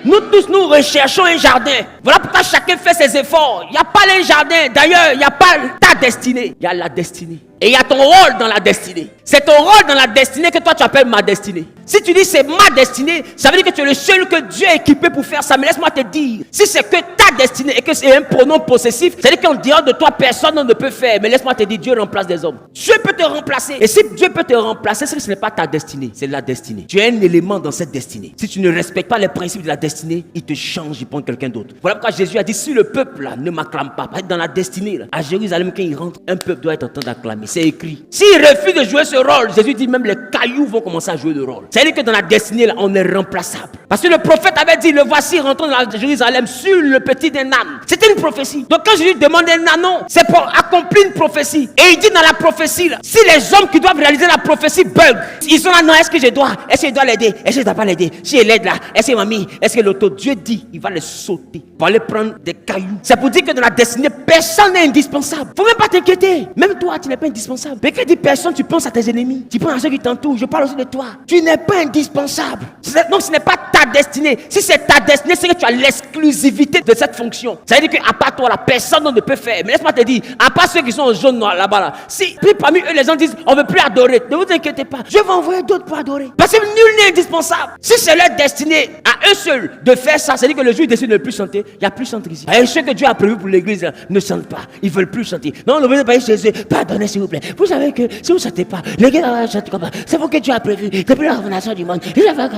Nous tous, nous recherchons un jardin. Voilà pourquoi chacun fait ses efforts. Il n'y a pas le jardin. D'ailleurs, il n'y a pas ta destinée. Il y a la destinée. Et il y a ton rôle dans la destinée. C'est ton rôle dans la destinée que toi tu appelles ma destinée. Si tu dis c'est ma destinée, ça veut dire que tu es le seul que Dieu a équipé pour faire ça. Mais laisse-moi te dire, si c'est que ta destinée et que c'est un pronom possessif, ça veut dire qu'en dehors de toi, personne ne peut faire. Mais laisse-moi te dire, Dieu remplace des hommes. Dieu peut te remplacer. Et si Dieu peut te remplacer, c'est que ce n'est pas ta destinée, c'est la destinée. Tu es un élément dans cette destinée. Si tu ne respectes pas les principes de la destinée, il te change, il prend quelqu'un d'autre. Voilà pourquoi Jésus a dit, si le peuple là, ne m'acclame pas, dans la destinée, là, à Jérusalem, quand il rentre, un peuple doit être en train d'acclamer. C'est écrit. S'il refuse de jouer ce rôle, Jésus dit même les cailloux vont commencer à jouer le rôle. C'est-à-dire que dans la destinée, là, on est remplaçable. Parce que le prophète avait dit, le voici rentrant dans Jérusalem sur le petit d'un âne. C'était une prophétie. Donc quand Jésus demande un ânon, c'est pour accomplir une prophétie. Et il dit dans la prophétie, là, si les hommes qui doivent réaliser la prophétie bug, ils sont là, non, est-ce que je dois l'aider? Est-ce que je ne dois pas l'aider? Si elle aide là, est-ce que mamie, est-ce que l'auto, Dieu dit, il va les sauter, il va les prendre des cailloux. C'est pour dire que dans la destinée, personne n'est indispensable. Faut même pas t'inquiéter. Même toi, tu n'es pas indispensable. Mais quand tu dis personne, tu penses à tes ennemis. Tu penses à ceux qui t'entourent. Je parle aussi de toi. Tu n'es pas indispensable. Donc ce n'est pas ta destinée. Si c'est ta destinée, c'est que tu as l'exclusivité de cette fonction. Ça veut dire qu'à part toi, la personne ne peut faire. Mais laisse-moi te dire, à part ceux qui sont en jaune noir là-bas, là, si puis parmi eux les gens disent on ne veut plus adorer, ne vous inquiétez pas. Je vais envoyer d'autres pour adorer. Parce que nul n'est indispensable. Si c'est leur destinée à eux seuls de faire ça, c'est-à-dire que le jour où ils décident de ne plus chanter, il n'y a plus de chanter ici. Et ceux que Dieu a prévu pour l'église ne chantent pas. Ils ne veulent plus chanter. Non, ne venez pas chez eux. Pardonnez s'il vous plaît. Vous savez que si vous ne chantez pas, l'église va chanter comme ça. C'est pour que Dieu a prévu. Depuis la fondation du monde. Il va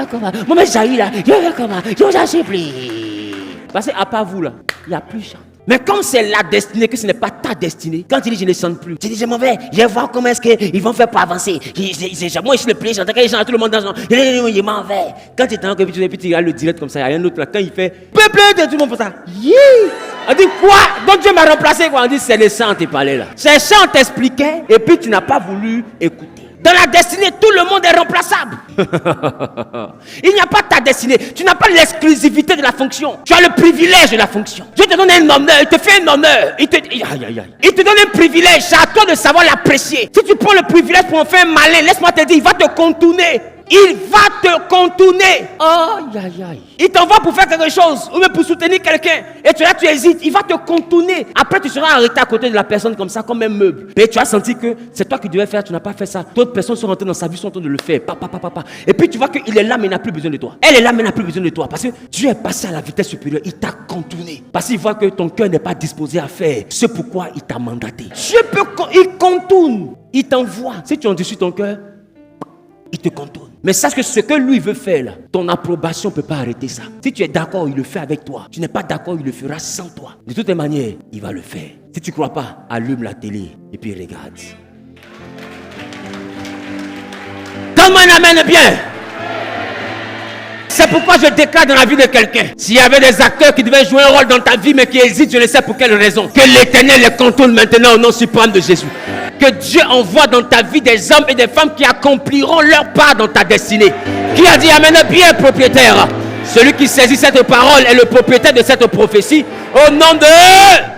comment. Mon mec Jaï là. Je vais comment. Je vous en supplie. Parce qu'à part vous là, il n'y a plus de chant. Mais comme c'est la destinée, que ce n'est pas ta destinée, quand tu dis je ne chante plus, tu dis je m'en vais, je vais voir comment est-ce qu'ils vont faire pour avancer. Moi je suis le premier chanteur, quand ils chantent tout le monde dans son. Je m'en vais. Quand tu es dans et puis tu regardes le direct comme ça, il y a un autre là, quand il fait peuple, tout le monde fait ça. On dit quoi? Donc Dieu m'a remplacé quoi? On dit c'est le chant qui parlait là. C'est le chant t'expliquait et puis tu n'as pas voulu écouter. Dans la destinée, tout le monde est remplaçable. Il n'y a pas ta destinée. Tu n'as pas l'exclusivité de la fonction. Tu as le privilège de la fonction. Dieu te donne un honneur, il te fait un honneur. Il te donne un privilège. C'est à toi de savoir l'apprécier. Si tu prends le privilège pour en faire un malin, laisse-moi te dire, il va te contourner. Il va te contourner. Il t'envoie pour faire quelque chose ou même pour soutenir quelqu'un. Et tu là, tu hésites. Il va te contourner. Après, tu seras arrêté à côté de la personne comme ça, comme un meuble. Et tu as senti que c'est toi qui devais faire, tu n'as pas fait ça. D'autres personnes sont rentrées dans sa vie, sont en train de le faire. Et puis tu vois qu'il est là, mais il n'a plus besoin de toi. Elle est là, mais il n'a plus besoin de toi. Parce que Dieu est passé à la vitesse supérieure. Il t'a contourné. Parce qu'il voit que ton cœur n'est pas disposé à faire ce pourquoi il t'a mandaté. Il contourne. Il t'envoie. Si tu en dessus ton cœur, il te contourne. Mais sache que ce que lui veut faire là, ton approbation ne peut pas arrêter ça. Si tu es d'accord, il le fait avec toi. Tu n'es pas d'accord, il le fera sans toi. De toutes les manières, il va le faire. Si tu ne crois pas, allume la télé et puis regarde. Donne-moi un amen bien. C'est pourquoi je déclare dans la vie de quelqu'un, s'il y avait des acteurs qui devaient jouer un rôle dans ta vie mais qui hésitent, je ne sais pour quelle raison, que l'Éternel les contourne maintenant au nom suprême de Jésus. Que Dieu envoie dans ta vie des hommes et des femmes qui accompliront leur part dans ta destinée. Qui a dit amen bien, propriétaire? Celui qui saisit cette parole est le propriétaire de cette prophétie au nom de